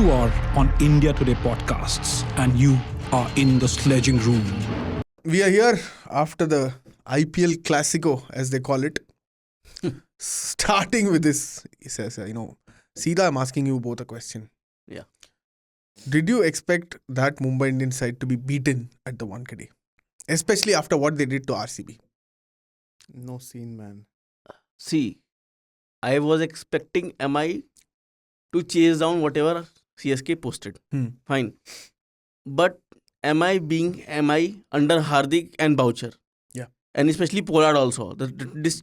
You are on India Today podcasts and you are in the Sledging room. We are here after the IPL Classico, as they call it. Starting with this, he says, Sita, I'm asking you both a question. Yeah. Did you expect that Mumbai Indians side to be beaten at the Wankhede? Especially after what they did to RCB. No scene, man. See, I was expecting MI to chase down whatever CSK posted. Fine. But MI being MI under Hardik and Boucher. Yeah. And especially Pollard also. This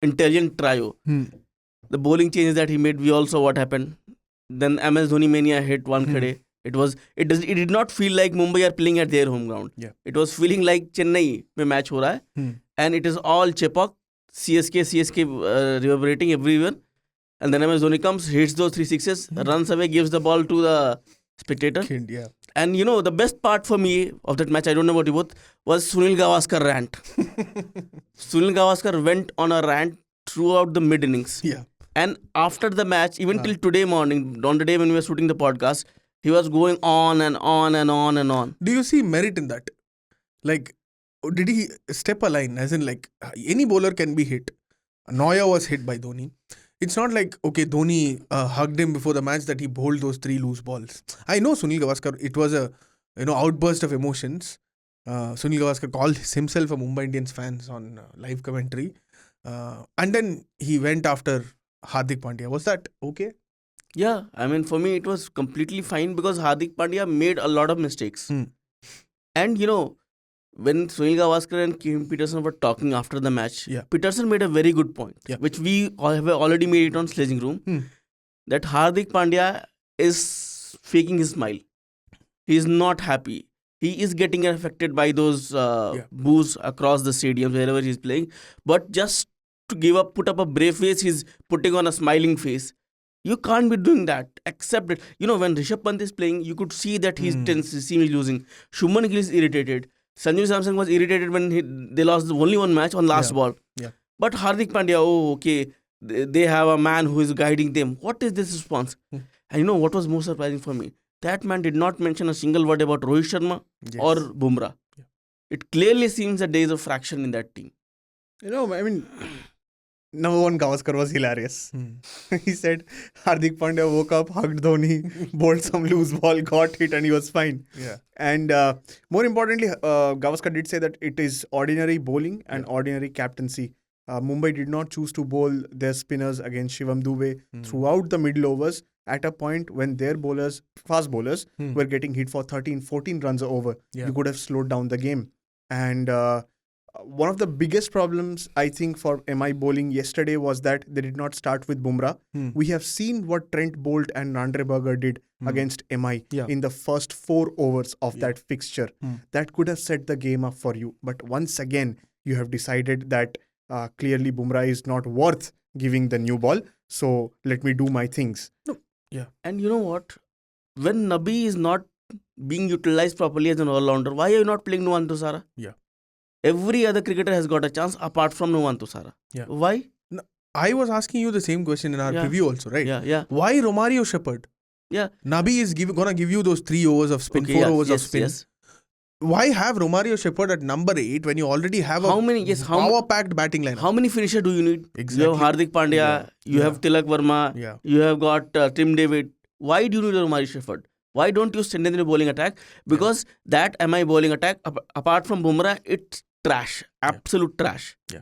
intelligent trio. The bowling changes that he made, we all saw what happened. Then MS Dhoni mania hit Wankhede. It did not feel like Mumbai are playing at their home ground. Yeah. It was feeling like Chennai mein match ho raha hai. And it is all chepak, CSK reverberating everywhere. And then MS Dhoni comes, hits those 3 sixes, runs away, gives the ball to the spectator. Yeah. And the best part for me of that match, I don't know about you both, was Sunil Gavaskar rant. Sunil Gavaskar went on a rant throughout the mid innings. Yeah. And after the match, even till today morning, on the day when we were shooting the podcast, he was going on and on and on and on. Do you see merit in that? Like, did he step a line? As in, like, any bowler can be hit. Noya was hit by Dhoni. It's not like, okay, Dhoni hugged him before the match that he bowled those 3 loose balls. I know Sunil Gavaskar, it was a outburst of emotions. Sunil Gavaskar called himself a Mumbai Indians fans on live commentary. And then he went after Hardik Pandya. Was that okay? Yeah, I mean, for me, it was completely fine because Hardik Pandya made a lot of mistakes. And, when Sunil Gavaskar and Kim Peterson were talking after the match, Peterson made a very good point, which we have already made it on Sledging Room, that Hardik Pandya is faking his smile. He is not happy. He is getting affected by those boos across the stadium, wherever he is playing. But just to put up a brave face, he's putting on a smiling face. You can't be doing that. Accept it. When Rishabh Pant is playing, you could see that he's tense, he seems losing. Shubman Gill is irritated. Samson was irritated when they lost only one match on last ball. Yeah. But Hardik Pandya, they have a man who is guiding them. What is this response? And what was most surprising for me? That man did not mention a single word about Rohit Sharma or Bumrah. Yeah. It clearly seems that there is a fraction in that team. Number one, Gavaskar was hilarious. He said Hardik Pandya woke up, hugged Dhoni, bowled some loose ball, got hit, and he was fine. Yeah. And more importantly, Gavaskar did say that it is ordinary bowling and ordinary captaincy. Mumbai did not choose to bowl their spinners against Shivam Dube throughout the middle overs at a point when their bowlers, fast bowlers, were getting hit for 13, 14 runs over. Yeah. You could have slowed down the game. And one of the biggest problems, I think, for MI bowling yesterday was that they did not start with Bumrah. We have seen what Trent Bolt and Andre Berger did against MI in the first 4 overs of that fixture. That could have set the game up for you. But once again, you have decided that clearly Bumrah is not worth giving the new ball. So let me do my things. Yeah. And you know what? When Nabi is not being utilized properly as an all-rounder, why are you not playing Nuwan Tusara? Yeah. Every other cricketer has got a chance apart from Nuwan Tusara. Yeah. Why? No, I was asking you the same question in our preview also, right? Yeah. Why Romario Shepherd? Yeah. Nabi is gonna give you those 3 overs of spin, 4 overs of spin. Yes. Why have Romario Shepherd at number 8 when you already have power-packed batting lineup? How many finishers do you need? Exactly. You have Hardik Pandya, you have Tilak Verma, you have got Tim David. Why do you need Romario Shepherd? Why don't you send in the bowling attack? Because that MI bowling attack, apart from Bumrah, it's trash. Absolute trash. Yeah.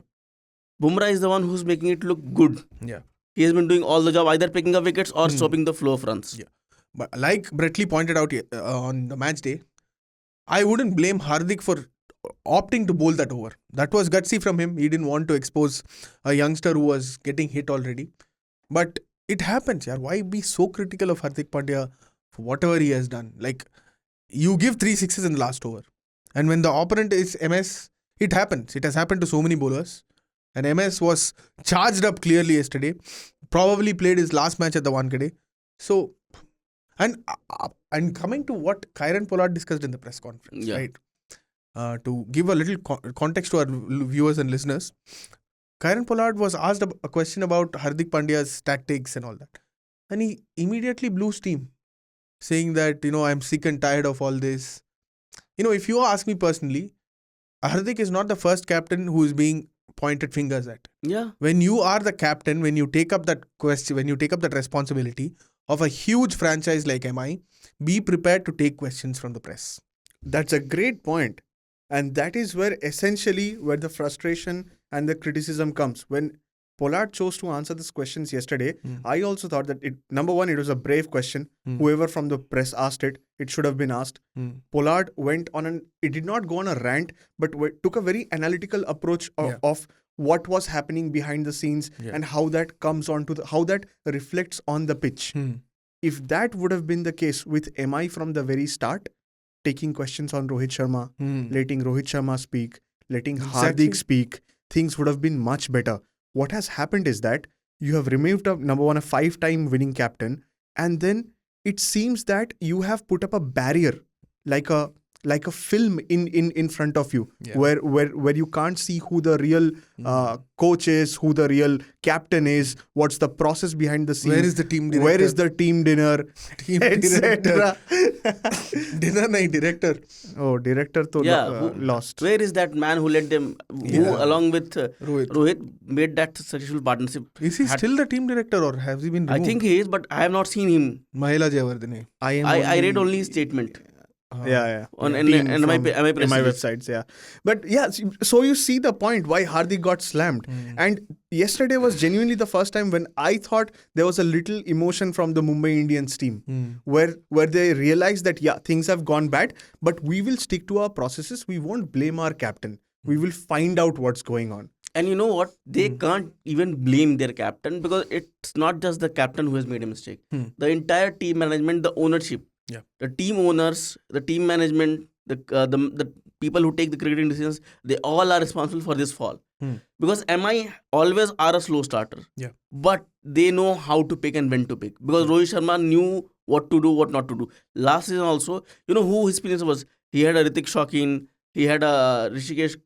Bumrah is the one who's making it look good. Yeah. He has been doing all the job, either picking up wickets or stopping the flow of runs. Yeah. But like Bretley pointed out on the match day, I wouldn't blame Hardik for opting to bowl that over. That was gutsy from him. He didn't want to expose a youngster who was getting hit already. But it happens, yaar. Why be so critical of Hardik Pandya for whatever he has done? Like, you give 3 sixes in the last over. And when the opponent is MS, it happens. It has happened to so many bowlers. And MS was charged up clearly yesterday. Probably played his last match at the Wankhede. So, and coming to what Kieron Pollard discussed in the press conference, right? To give a little context to our viewers and listeners, Kieron Pollard was asked a question about Hardik Pandya's tactics and all that. And he immediately blew steam. saying that, I'm sick and tired of all this. If you ask me personally, Hardik is not the first captain who is being pointed fingers at. Yeah. When you are the captain, when you take up that question, when you take up that responsibility of a huge franchise like MI, be prepared to take questions from the press. That's a great point. And that is where essentially where the frustration and the criticism comes. When Pollard chose to answer these questions yesterday, I also thought that number one, it was a brave question. Whoever from the press asked it, it should have been asked. Pollard went on it did not go on a rant, but took a very analytical approach of what was happening behind the scenes and how that comes on to how that reflects on the pitch. If that would have been the case with MI from the very start, taking questions on Rohit Sharma, letting Rohit Sharma speak, letting Hardik speak, things would have been much better. What has happened is that you have removed a 5-time winning captain, and then it seems that you have put up a barrier, like a film in front of you, where you can't see who the real coach is, who the real captain is, what's the process behind the scenes, where is the team director, where is the team dinner, etc. Dinner nahi, director. Oh, director to lost. Where is that man who led them, who along with Rohit made that successful partnership? Is he still the team director or has he been removed? I think he is, but I have not seen him. Mahela Jayawardene. I read only his statement. On my websites, but so you see the point why Hardik got slammed. And yesterday was genuinely the first time when I thought there was a little emotion from the Mumbai Indians team, where they realized that things have gone bad, but we will stick to our processes. We won't blame our captain. We will find out what's going on. And you know what? They can't even blame their captain, because it's not just the captain who has made a mistake. The entire team management, the ownership, the team owners, the team management, the people who take the cricketing decisions, they all are responsible for this fall. Because MI always are a slow starter. But they know how to pick and when to pick. Because Rohit Sharma knew what to do, what not to do. Last season also, who his spinners was? He had a Ritik Shaukin, he had a Rishikesh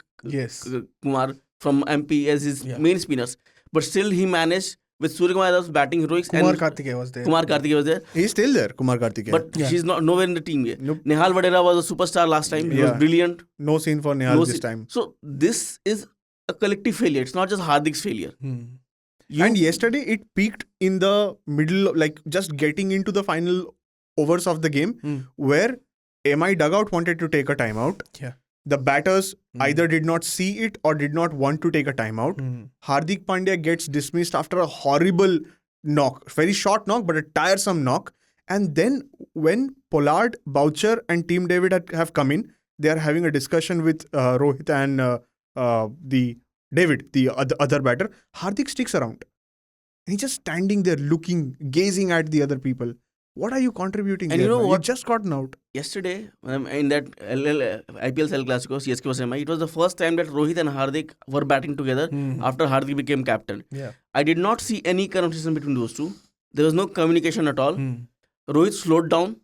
Kumar from MP as his main spinners. But still he managed, with Surya Kumar batting heroics. Kumar Karthikeya was there. He's still there, Kumar Karthikeya. But she's nowhere in the team yet. Nope. Nehal Vadera was a superstar last time. He was brilliant. No scene for Nehal this time. So this is a collective failure. It's not just Hardik's failure. And yesterday it peaked in the middle, like just getting into the final overs of the game, where MI dugout wanted to take a timeout. The batters either did not see it or did not want to take a timeout. Hardik Pandya gets dismissed after a horrible knock. Very short knock, but a tiresome knock. And then when Pollard, Boucher and Team David have come in, they are having a discussion with Rohit and the David, the other batter. Hardik sticks around. And he's just standing there looking, gazing at the other people. What are you contributing? And there, you know what? You just gotten out. Yesterday, in that IPL Classico, CSK vs MI, it was the first time that Rohit and Hardik were batting together after Hardik became captain. I did not see any conversation between those two. There was no communication at all. Rohit slowed down.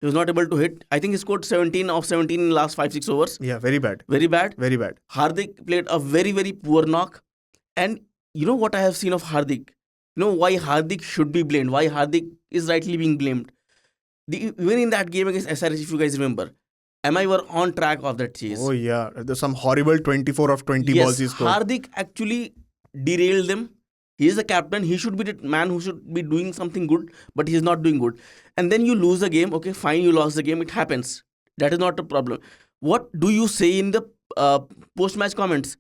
He was not able to hit. I think he scored 17 of 17 in the last 5-6 overs. Yeah, very bad. Very bad. Very bad. Hardik played a very, very poor knock. And you know what I have seen of Hardik? You know why Hardik should be blamed? Why Hardik is rightly being blamed? Even in that game against SRH, if you guys remember, MI were on track of that chase. Oh yeah, there's some horrible 24 of 20 balls he scored. Hardik actually derailed them. He is the captain. He should be the man who should be doing something good, but he is not doing good. And then you lose the game. Okay, fine, you lost the game. It happens. That is not a problem. What do you say in the post-match comments?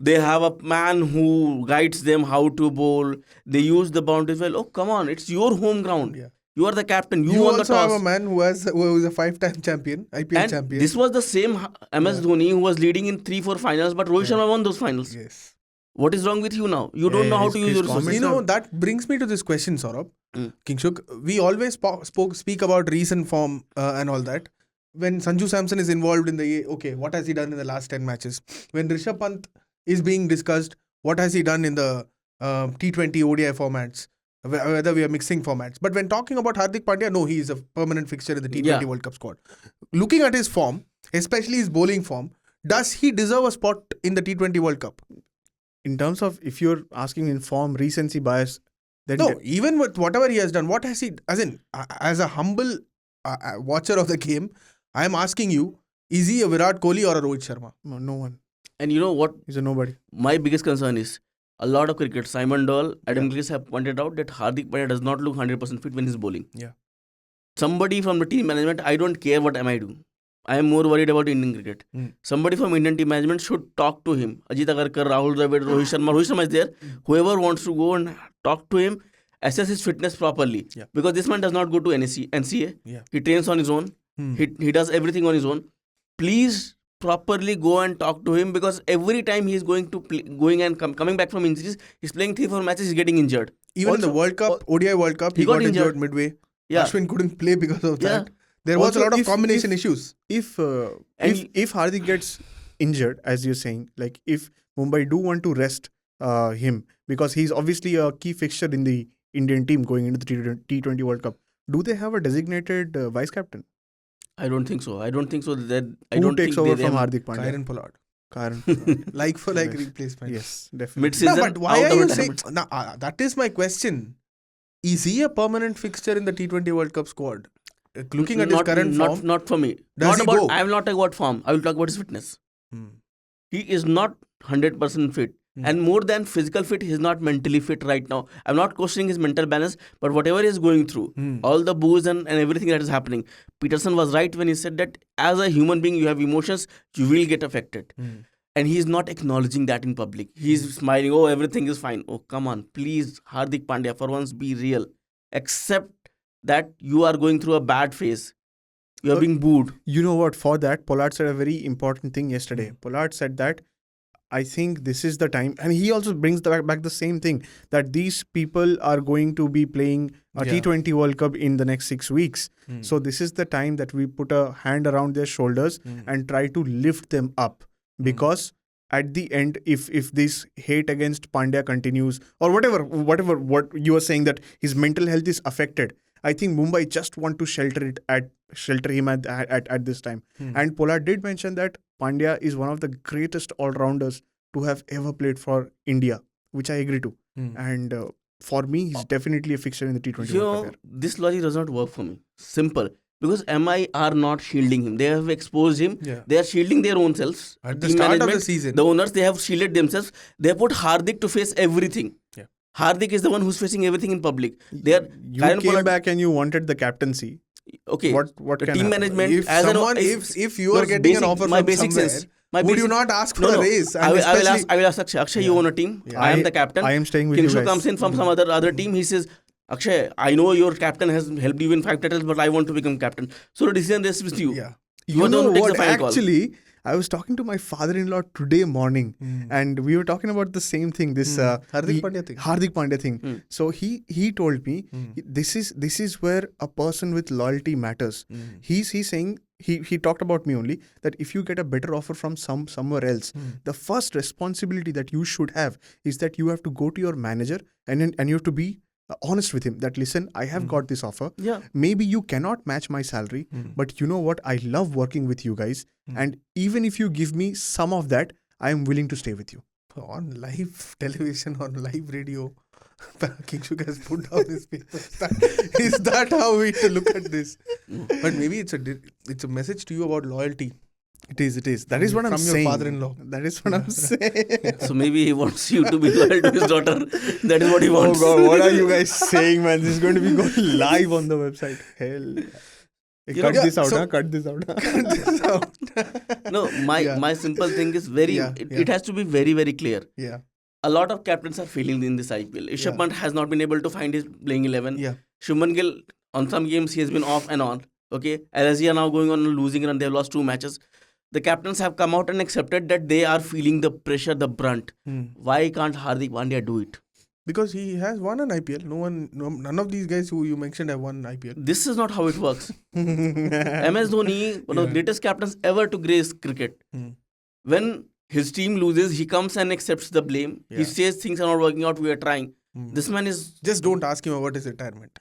They have a man who guides them how to bowl. They use the boundaries well. Oh, come on. It's your home ground. You are the captain. You won the toss. You also have a man who is a 5-time champion, IPL champion. This was the same MS Dhoni who was leading in 3-4 finals, but Rohit Sharma won those finals. What is wrong with you now? You don't know how to use your resources. That brings me to this question, Saurabh. Kingshuk, we always speak about recent form and all that. When Sanju Samson is involved in what has he done in the last 10 matches? When Rishabh Pant is being discussed, what has he done in the T20 ODI formats, whether we are mixing formats. But when talking about Hardik Pandya, no, he is a permanent fixture in the T20 World Cup squad. Looking at his form, especially his bowling form, does he deserve a spot in the T20 World Cup? In terms of, if you're asking in form, recency bias, then no, even with whatever he has done, what has he, as a humble watcher of the game, I am asking you, is he a Virat Kohli or a Rohit Sharma? No one. And you know what? He's a nobody. My biggest concern is a lot of cricket. Simon Dole, Adam Gilchrist have pointed out that Hardik Pandya does not look 100% fit when he's bowling. Yeah. Somebody from the team management, I don't care what am I do. I am more worried about Indian cricket. Somebody from Indian team management should talk to him. Ajit Agarkar, Rahul Dravid, Rohit Sharma. Rohit Sharma is there. Whoever wants to go and talk to him, assess his fitness properly. Yeah. Because this man does not go to NCA. Yeah. He trains on his own. He does everything on his own. Please properly go and talk to him, because every time he is going to coming back from injuries, he's playing 3-4 matches, he's getting injured. Even in the World Cup, ODI World Cup, he got injured midway. Yeah. Ashwin couldn't play because of that. There Also, was a lot of if- combination issues. If Hardik gets injured, as you're saying, like if Mumbai do want to rest him, because he's obviously a key fixture in the Indian team going into the T20 World Cup, do they have a designated vice captain? I don't think so. I don't think so. Who takes over from Hardik Pandya? Kyron Pollard. Pollard. Like for like Yes. replacement. Yes, definitely. Mid-season, No, but why out are of you retirement. saying... that is my question. Is he a permanent fixture in the T20 World Cup squad? Looking at his current form... Not for me. Does he go? I will not talk about form. I will talk about his fitness. He is not 100% fit. And more than physical fit, he is not mentally fit right now. I'm not questioning his mental balance, but whatever he is going through, all the booze and everything that is happening, Peterson was right when he said that as a human being, you have emotions, you will get affected. And he is not acknowledging that in public. He is smiling, oh, everything is fine. Oh, come on, please, Hardik Pandya, for once be real. Accept that you are going through a bad phase. You are being booed. You know what? For that, Pollard said a very important thing yesterday. Pollard said that I think this is the time, and he also brings back the same thing, that these people are going to be playing a T20 World Cup in the next 6 weeks. So this is the time that we put a hand around their shoulders and try to lift them up, because at the end, if this hate against Pandya continues, or whatever what you are saying, that his mental health is affected, I think Mumbai just want to shelter him at this time. And Pollard did mention that Pandya is one of the greatest all-rounders to have ever played for India, which I agree to. And for me, he's definitely a fixture in the T20 You World know, Cup. this logic does not work for me. Simple. Because MI are not shielding him. They have exposed him. Yeah. They are shielding their own selves. At the Team start of the management, season. the owners, they have shielded themselves. They have put Hardik to face everything. Yeah. Hardik is the one who's facing everything in public. They are You Kyron came Pollard- back and you wanted the captaincy. Okay. What the can team happen? management, If as someone, an, if you are no, getting basic- an offer my from basic somewhere, sense, would you not ask for no, a raise? And I will especially- ask Akshay, you own a team. Yeah. I am the captain. I am staying with you Kingshu guys. comes in from some other team. He says, Akshay, I know your captain has helped you win 5 titles, but I want to become captain. So the decision rests with you. Yeah. You are You the one know who takes the what? final call. Actually, I was talking to my father-in-law today morning, and we were talking about the same thing. This Hardik Pandya thing. Hardik Pandya thing. So he told me this is where a person with loyalty matters. He's saying he talked about me only, that if you get a better offer from somewhere else, the first responsibility that you should have is that you have to go to your manager and you have to be honest with him, that listen, I have got this offer. Yeah. Maybe you cannot match my salary, but you know what? I love working with you guys. And even if you give me some of that, I am willing to stay with you. On live television, on live radio, Kingshu has put down his papers. Is that how we look at this? But maybe it's a message to you about loyalty. It is. That is what I'm From your saying. father-in-law. That is what I'm saying. So maybe he wants you to be loyal to his daughter. That is what he wants. Oh God, what are you guys saying, man? This is going to be going live on the website. Hell. Hey, cut this out, huh? Cut this out. No, my simple thing is it has to be very, very clear. Yeah. A lot of captains are failing in this IPL. Rishabh Pant has not been able to find his playing 11. Yeah. Shubman Gill, on some games, he has been off and on. Okay. LSG are now going on a losing run. They have lost 2 matches. The captains have come out and accepted that they are feeling the pressure, the brunt. Why can't Hardik Pandya do it? Because he has won an IPL. None of these guys who you mentioned have won IPL. This is not how it works. MS Dhoni, one of the greatest captains ever to grace cricket. When his team loses, he comes and accepts the blame. He says things are not working out, we are trying. This man is... Just don't ask him about his retirement.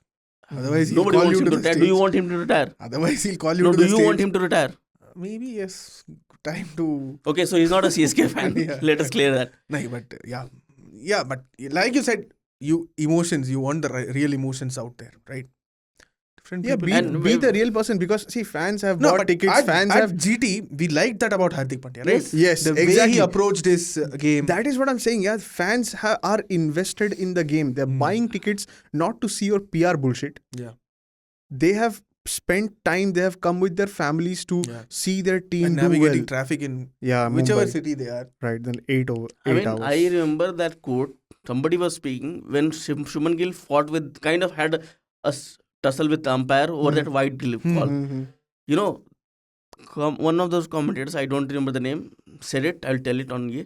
Otherwise, he'll Nobody call wants you him to to the retire. stage. Do you want him to retire? Otherwise, he'll call you No, to do the you stage. want him to retire? Maybe, yes. Time to... Okay, so he's not a CSK fan. Yeah. Let us clear that. No, but yeah, but like you said, you want the real emotions out there, right? different Yeah, people. be the real person, because see, fans have No, bought but tickets. at Fans GT, we liked that about Hardik Pandya, right? Yes, The way exactly. he approached his game. That is what I'm saying. Yeah, fans are invested in the game. They're buying tickets not to see your PR bullshit. Yeah. They have spent time. They have come with their families to see their team And do well. navigating traffic in whichever Mumbai. city they are. Right, then 8 hours. I remember that quote. Somebody was speaking when Shuman Gill fought with, kind of had a tussle with the umpire over that white call. You know, one of those commentators, I don't remember the name, said it. I'll tell it on here.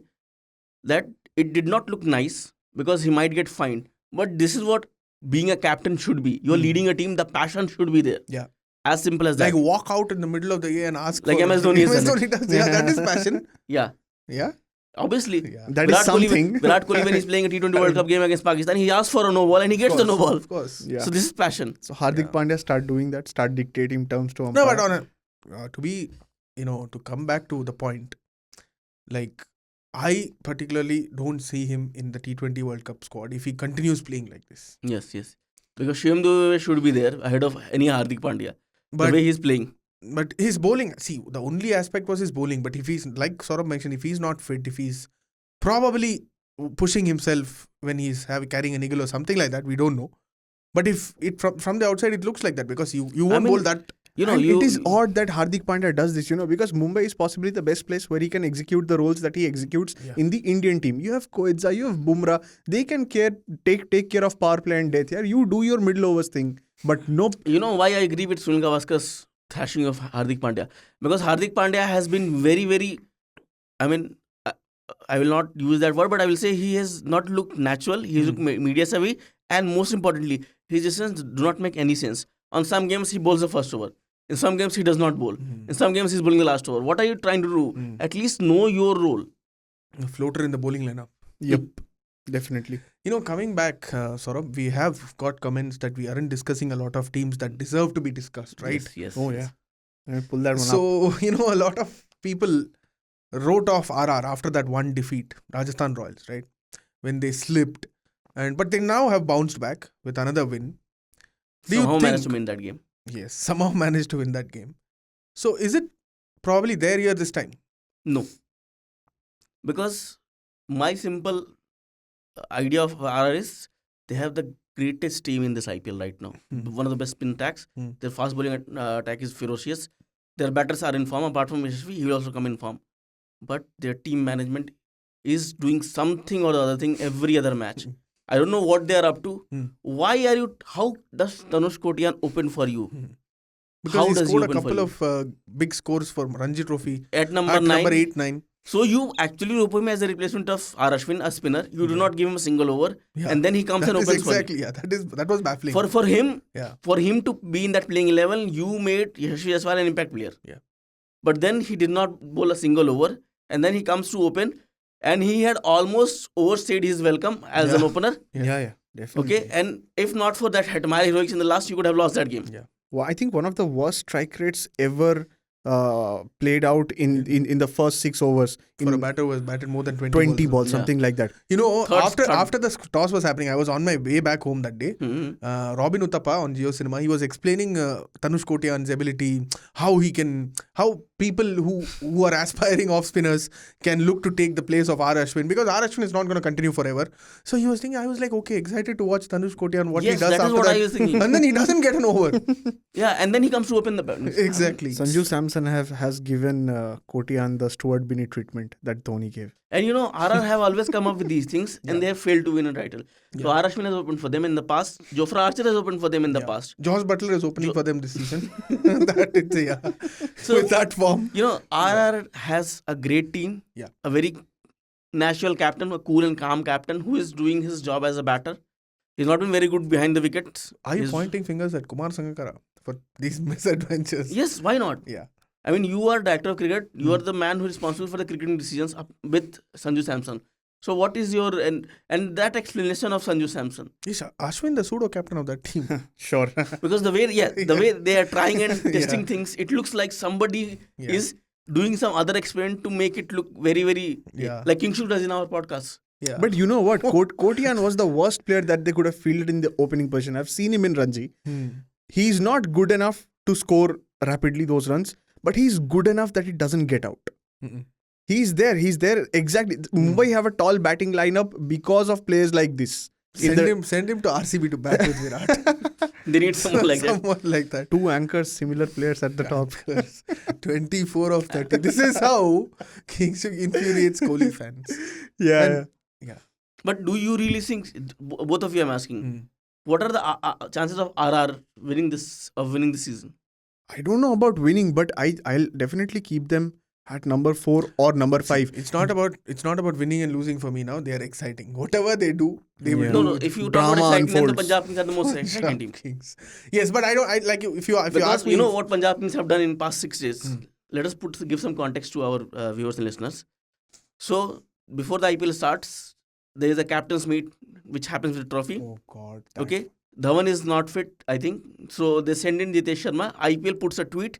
That it did not look nice because he might get fined. But this is what being a captain should be. You're leading a team. The passion should be there. Yeah. As simple as that. Like walk out in the middle of the year and ask Like for... MS Dhoni has done Dhoni does. Yeah, that is passion. Yeah. Yeah. Obviously. Yeah. That is something. Virat Kohli, when he's playing a T20 World Cup game against Pakistan, he asks for a no ball and he gets the no ball. Of course. Yeah. So this is passion. So Hardik Pandya start doing that, start dictating terms to umpire. No, but on to be, to come back to the point, like, I particularly don't see him in the T20 World Cup squad if he continues playing like this. Yes. Because Shivam Dube should be there ahead of any Hardik Pandya. The way he's playing. But his bowling, see, the only aspect was his bowling. But if he's, like Saurabh mentioned, if he's not fit, if he's probably pushing himself when he's carrying a niggle or something like that, we don't know. But if it from the outside, it looks like that because you won't bowl that. It is odd that Hardik Pandya does this, because Mumbai is possibly the best place where he can execute the roles that he executes in the Indian team. You have Koetza, you have Bumrah. They can take care of power play and death. Yeah, you do your middle overs thing, but nope. You know why I agree with Sunil Gavaskar's thrashing of Hardik Pandya? Because Hardik Pandya has been very, very, I will not use that word, but I will say he has not looked natural. He has looked media savvy, and most importantly, his decisions do not make any sense. On some games, he bowls the first over. In some games, he does not bowl. In some games, he's bowling the last over. What are you trying to do? At least know your role. A floater in the bowling lineup. Yep, definitely. Coming back, Saurabh, we have got comments that we aren't discussing a lot of teams that deserve to be discussed, right? Yes. Oh, yeah. Let me pull that one up. So, a lot of people wrote off RR after that one defeat, Rajasthan Royals, right? When they slipped. But they now have bounced back with another win. Somehow managed to win that game. Yes, somehow managed to win that game. So, is it probably their year this time? No. Because my simple idea of RR is they have the greatest team in this IPL right now. One of the best spin attacks. Their fast bowling attack is ferocious. Their batters are in form. Apart from Yashasvi, he will also come in form. But their team management is doing something or the other thing every other match. I don't know what they are up to. How does Tanush Kotian open for you? Because he scored a couple of big scores for Ranji Trophy. At number 8-9. So you actually rope him as a replacement of R. Ashwin, a spinner. You do not give him a single over. Yeah. And then he comes and opens for you. Yeah, that was baffling. For him to be in that playing 11, you made Yashasvi Jaiswal an impact player. Yeah. But then he did not bowl a single over. And then he comes to open. And he had almost overstayed his welcome as an opener. Yeah, definitely. Okay, and if not for that Hetmire heroics in the last, you could have lost that game. Yeah. Well, I think one of the worst strike rates ever played out in the first 6 overs. For a batter who has batted more than 20 balls, something like that. After the toss was happening, I was on my way back home that day. Robin Uthappa on Jio Cinema, he was explaining Tanush Kotian's ability, how people who are aspiring off spinners can look to take the place of R. Ashwin, because R. Ashwin is not going to continue forever. So he was thinking, I was like, okay, excited to watch Tanush Kotian, what he does that after is what that. I was thinking. And then he doesn't get an over. Yeah, and then he comes to open the bat. Exactly. Sanju Samson has given Kotian the Stuart Binney treatment that Dhoni gave. And RR have always come up with these things and they have failed to win a title. So R. Ashwin has opened for them in the past. Jofra Archer has opened for them in the past. Josh Butler is opening for them this season. So with that form. RR has a great team. Yeah. A very natural captain, a cool and calm captain who is doing his job as a batter. He's not been very good behind the wickets. Are you pointing fingers at Kumar Sangakkara for these misadventures? Yes, why not? Yeah. I mean, you are director of cricket. You are the man who is responsible for the cricketing decisions with Sanju Samson. So what is your... And that explanation of Sanju Samson? Is Ashwin the pseudo-captain of that team? Sure. Because the way they are trying and testing things, it looks like somebody is doing some other experiment to make it look very, very... Like Kingshu does in our podcast. Yeah. But you know what? Kotian was the worst player that they could have fielded in the opening position. I've seen him in Ranji. he's not good enough to score rapidly those runs, but he's good enough that he doesn't get out. Mm-mm. He's there exactly. Mumbai have a tall batting lineup because of players like this. Send him to RCB to bat with Virat. They need someone like that. Someone like that. Two anchors, similar players at the top. 24 of 30. This is how Kings infuriates Kohli fans. Yeah. But do you really think, both of you I'm asking, what are the chances of RR winning this season? I don't know about winning, but I'll definitely keep them at number 4 or number 5. It's not about winning and losing for me now. They are exciting. Whatever they do, they will No, do. no. If you talk about exciting, then the Punjab Kings are the most exciting team. Kings. Yes, but I like if you Because ask me, you know what Punjab Kings have done in past 6 days. Let us give some context to our viewers and listeners. So before the IPL starts, there is a captain's meet which happens with the trophy. Oh God. Okay, Dhawan is not fit, I think. So they send in Jitesh Sharma. IPL puts a tweet.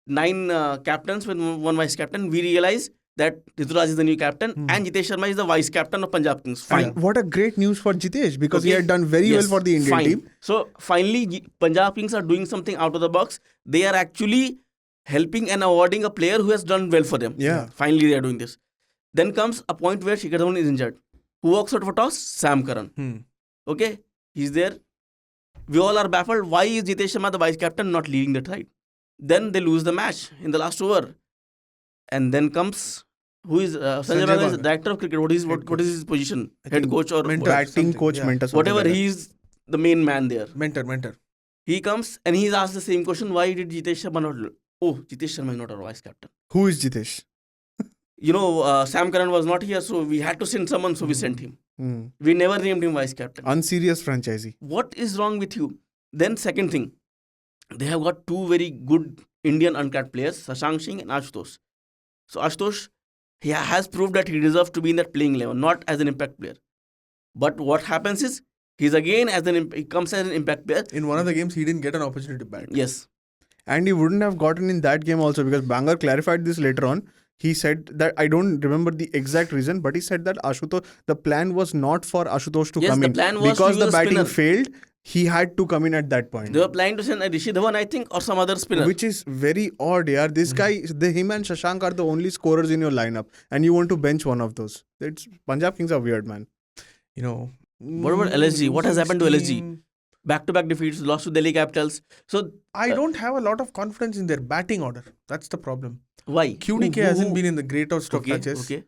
9 captains with 1 vice captain. We realize that Rituraj is the new captain and Jitesh Sharma is the vice captain of Punjab Kings. Fine. And what a great news for Jitesh, because he had done very well for the Indian team. So finally, Punjab Kings are doing something out of the box. They are actually helping and awarding a player who has done well for them. Yeah. Finally, they are doing this. Then comes a point where Shikhar Dhawan is injured. Who walks out for toss? Sam Curran. Okay, he's there. We all are baffled. Why is Jitesh Sharma the vice captain not leading the side? Then they lose the match in the last over. And then comes, who is Sanjay Baga is the director of cricket. What is his position? Head coach or mentor, batting coach, mentor. Whatever, Like he is the main man there. Mentor. He comes and he's asked the same question. Why did Jitesh Sharma not? Oh, Jitesh Sharma is not our vice captain. Who is Jitesh? You know, Sam Curran was not here, so we had to send someone, so we sent him. We never named him vice captain. Unserious franchisee. What is wrong with you? Then second thing, they have got 2 very good Indian uncapped players, Shashank Singh and Ashutosh. So Ashutosh, he has proved that he deserves to be in that playing 11, not as an impact player. But what happens is, he comes as an impact player. In one of the games, he didn't get an opportunity to bat. Yes. And he wouldn't have gotten in that game also, because Bangar clarified this later on. He said that, I don't remember the exact reason, but he said that the plan was not for Ashutosh to come in. Plan was because to the batting spinner. failed, he had to come in at that point. They were planning to send Rishi Dhawan, I think, or some other spinner. Which is very odd, yaar. This guy, him and Shashank are the only scorers in your lineup, and you want to bench one of those. Punjab Kings are weird, man. You know. What about LSG? What has happened to LSG? Back-to-back defeats, lost to Delhi Capitals. So I don't have a lot of confidence in their batting order. That's the problem. Why? QDK hasn't been in the great of stock matches. Okay.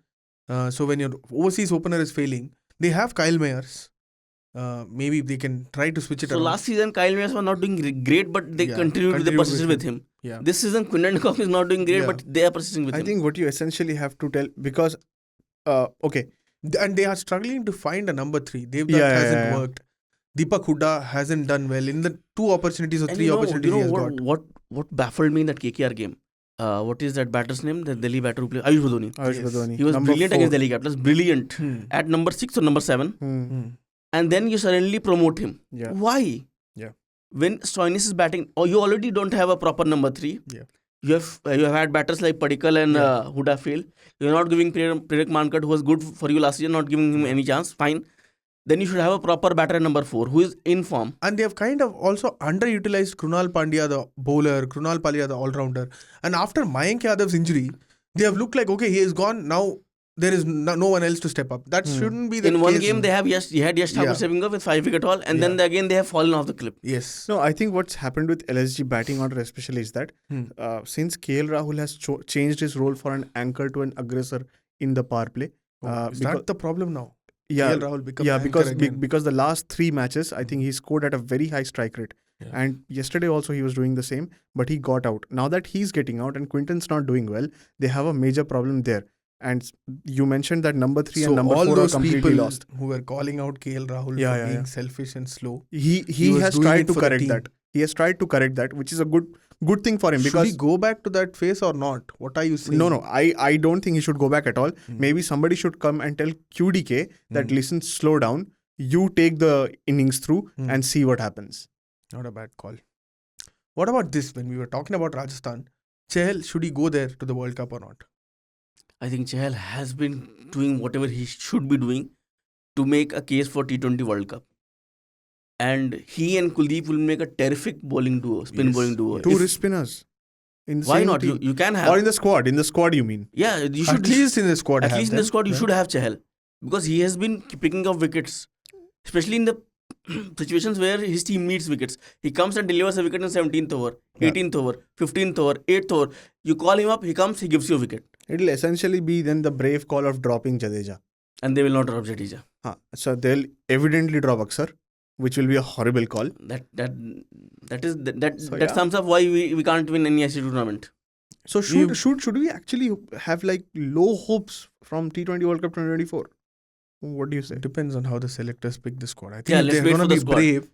So when your overseas opener is failing, they have Kyle Mayers. Maybe they can try to switch it around. So last season, Kyle Mayers was not doing great, but they continued with persisted with him. Yeah. This season, Quinton Cox is not doing great, but they are persisting with him. I think what you essentially have to tell, because, okay. And they are struggling to find a number 3. That hasn't worked. Deepak Hooda hasn't done well in the 2 opportunities or 3 opportunities he has got. What baffled me in that KKR game? What is that batter's name? The Delhi batter who played? Ayush Dhoni. He was number brilliant 4. against Delhi Capitals. Brilliant. At number 6 or number 7. And then you suddenly promote him. Yeah. Why? Yeah. When Stoinis is batting, or you already don't have a proper number 3. Yeah. You have had batters like Padikkal and Hooda fail. You're not giving Prerak Mankad, who was good for you last year, not giving him any chance. Fine. Then you should have a proper batter at number 4 who is in form. And they have kind of also underutilized Krunal Pandya, the bowler, Krunal Pandya, the all-rounder. And after Mayank Yadav's injury, they have looked like, okay, he is gone. Now there is no one else to step up. That shouldn't be the case. In one game, they had Yash Thakur stepping up with 5 wicket haul, and then again they have fallen off the cliff. Yes. No, I think what's happened with LSG batting order especially is that since KL Rahul has changed his role for an anchor to an aggressor in the power play. Is that the problem now? Yeah, KL Rahul become because the last 3 matches, I think he scored at a very high strike rate. Yeah. And yesterday also he was doing the same, but he got out. Now that he's getting out and Quinton's not doing well, they have a major problem there. And you mentioned that number 3 and number 4 are completely lost. Who were calling out KL Rahul for being selfish and slow. He has tried to correct that. He has tried to correct that, which is a good thing for him. Should he go back to that phase or not? What are you saying? No. I don't think he should go back at all. Maybe somebody should come and tell QDK that listen, slow down. You take the innings through and see what happens. Not a bad call. What about this? When we were talking about Rajasthan, Chahal, should he go there to the World Cup or not? I think Chahal has been doing whatever he should be doing to make a case for T20 World Cup. And he and Kuldeep will make a terrific bowling duo, spin bowling duo. Two wrist spinners. In the Why same not? team. You can have. Or in the squad. In the squad, you mean? Yeah, you should. At least in the squad. At have least in the them. squad, you should have Chahal. Because he has been picking up wickets. Especially in the situations where his team needs wickets. He comes and delivers a wicket in 17th over, 18th over, 15th over, 8th over. You call him up, he comes, he gives you a wicket. It'll essentially be then the brave call of dropping Jadeja. And they will not drop Jadeja. So they'll evidently drop Aksar, which will be a horrible call. That sums up why we can't win any ICC tournament. So should we actually have like low hopes from T20 World Cup 2024? What do you say? It depends on how the selectors pick the squad. I think Yeah, if let's they're wait going for to the be squad. brave.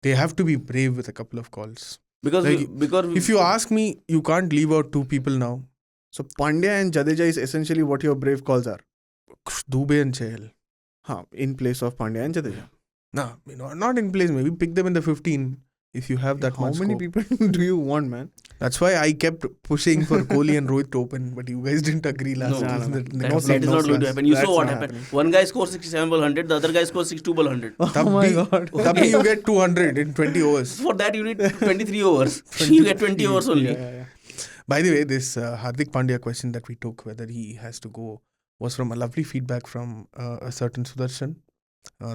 They have to be brave with a couple of calls. Because If you ask me, you can't leave out two people now. So Pandya and Jadeja is essentially what your brave calls are. Dubey and Chahal. In place of Pandya and Jadeja. No, not in place. Maybe pick them in the 15 if you have that much How many scope. people do you want, man? That's why I kept pushing for Kohli and Rohit to open, but you guys didn't agree last No, season. that is not going to happen. You That's saw what not happened. happening. One guy scores 67 ball 100, the other guy scores 62 ball 100. Oh my God. Tabhi you get 200 in 20 overs. For that, you need 23 overs. You get 20 overs only. Yeah. By the way, this Hardik Pandya question that we took, whether he has to go, was from a lovely feedback from a certain Sudarshan.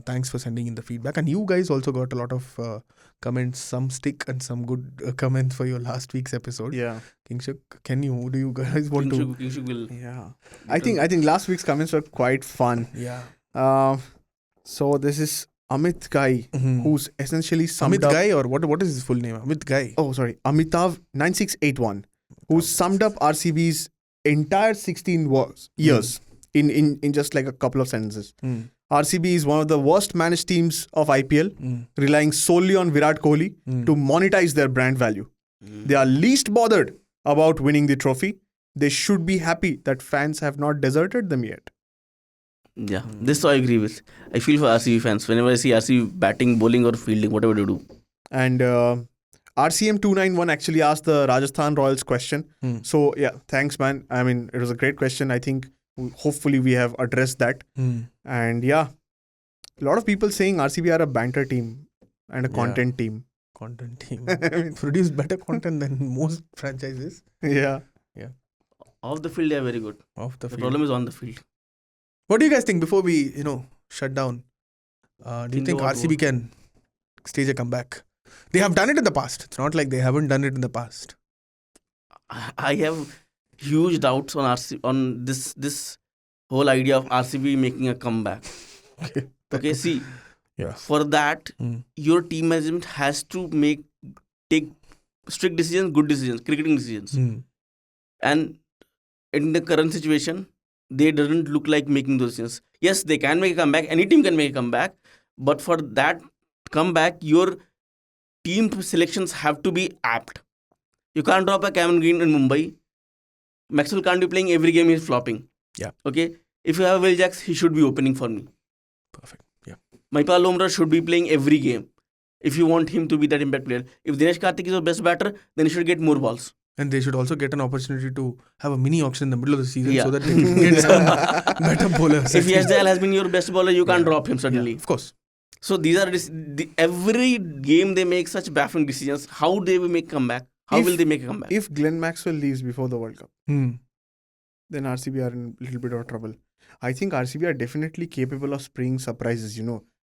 Thanks for sending in the feedback. And you guys also got a lot of comments, some stick and some good comments for your last week's episode. Yeah. Kingshuk, do you guys want to? Kingshuk will. Yeah. I think last week's comments were quite fun. Yeah. So this is Amit Gai, Mhm. who's essentially summed Amit up. Gai, or what is his full name? Amit Gai. Oh, sorry. Amitav 9681, who summed up RCB's entire 16 years in just like a couple of sentences. RCB is one of the worst managed teams of IPL, relying solely on Virat Kohli to monetize their brand value. They are least bothered about winning the trophy. They should be happy that fans have not deserted them yet. Yeah, this I agree with. I feel for RCB fans. Whenever I see RCB batting, bowling or fielding, whatever they do. And RCM291 actually asked the Rajasthan Royals question. So yeah, thanks, man. I mean, it was a great question. I think hopefully we have addressed that. And yeah, a lot of people saying RCB are a banter team and a content team. Content team. Produce better content than most franchises. Yeah. Off the field, they are very good. Off the The field. problem is on the field. What do you guys think before we, shut down? Do you Think think about RCB can stage a comeback? They have done it in the past. It's not like they haven't done it in the past. I have huge doubts on this whole idea of RCB making a comeback. Okay, see, Yeah. for that, your team management has to take strict decisions, good decisions, cricketing decisions. And in the current situation, they doesn't look like making those decisions. Yes, they can make a comeback. Any team can make a comeback. But for that comeback, your team selections have to be apt. You can't drop a Cameron Green in Mumbai. Maxwell can't be playing every game, he's flopping. Yeah. Okay. If you have Will Jacks, he should be opening for me. Perfect. Yeah. Maipal Lomra should be playing every game. If you want him to be that impact player. If Dinesh Karthik is your best batter, then he should get more balls. And they should also get an opportunity to have a mini auction in the middle of the season so that they can get some better bowlers. If Yash Dayal has been your best bowler, you can't drop him suddenly. Of course. So these are every game they make such baffling decisions. How they will make comeback? How will they make a comeback? If Glenn Maxwell leaves before the World Cup, Hmm. then RCB are in a little bit of trouble. I think RCB are definitely capable of springing surprises,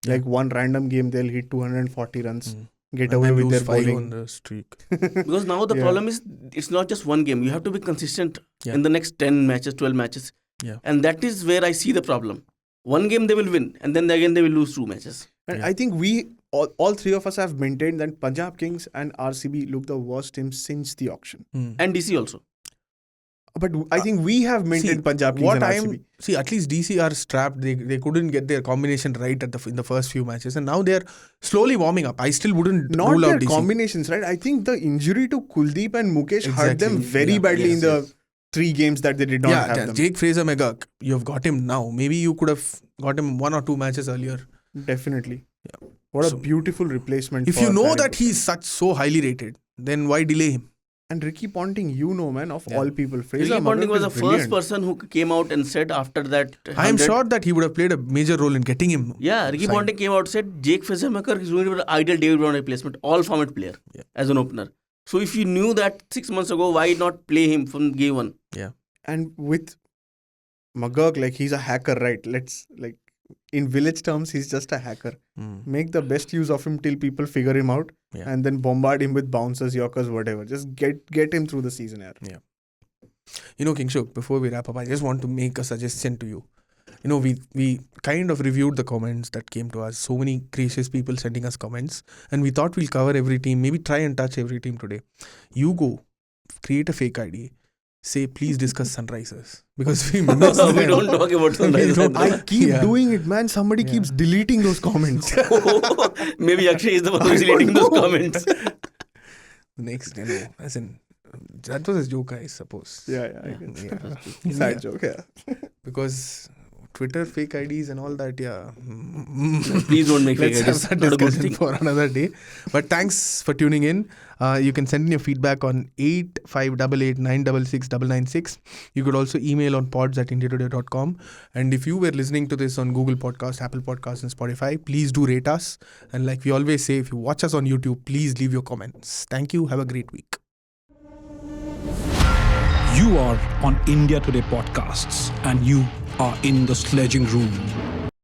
Like one random game, they'll hit 240 runs, get And away then with lose their 5 bowling. on the streak. Because now the problem is, it's not just one game. You have to be consistent in the next 10 matches, 12 matches. Yeah. And that is where I see the problem. One game they will win, and then again they will lose 2 matches. And I think we, all three of us have maintained that Punjab Kings and RCB look the worst teams since the auction. And DC also. But I think we have maintained Punjab Kings and RCB. At least DC are strapped. They couldn't get their combination right in the first few matches, and now they're slowly warming up. I still wouldn't Not rule their out DC. combinations, right? I think the injury to Kuldeep and Mukesh hurt them very badly in the 3 games that they did not have them. Jake Fraser Mega, you've got him now. Maybe you could have got him 1 or 2 matches earlier. Definitely. Yeah. What a beautiful replacement. If you know that he's so highly rated, then why delay him? And Ricky Ponting, man, of all people. Ricky Fraser Ponting was McGurk the is first brilliant. person who came out and said after that. I am 100 sure that he would have played a major role in getting him. Yeah, Ricky signed. Ponting came out and said Jake Fraser-McGurk is going to be the ideal David Warner replacement, all format player as an opener. So if you knew that 6 months ago, why not play him from game one? Yeah. And with McGurk, like, he's a hacker, right? In village terms, he's just a hacker. Make the best use of him till people figure him out, and then bombard him with bouncers, yorkers, whatever. Just get him through the season, yaar. Yeah. Kingshuk, before we wrap up, I just want to make a suggestion to you. We kind of reviewed the comments that came to us. So many gracious people sending us comments, and we thought we'll cover every team. Maybe try and touch every team today. You go, create a fake ID. Say, please discuss Sunrisers. Because we miss them. We don't talk about Sunrisers. I keep doing it, man. Somebody keeps deleting those comments. Maybe Akshay is the one who's deleting those comments. Next, as in, that was a joke, I suppose. I guess. Sad joke, Because Twitter fake IDs and all that, Please don't make fake Let's IDs. have that discussion for another day. But thanks for tuning in. You can send in your feedback on 8588966996. You could also email on pods@indiatoday.com. And if you were listening to this on Google Podcast, Apple Podcasts and Spotify, please do rate us. And like we always say, if you watch us on YouTube, please leave your comments. Thank you. Have a great week. You are on India Today Podcasts and you are in the Sledging Room.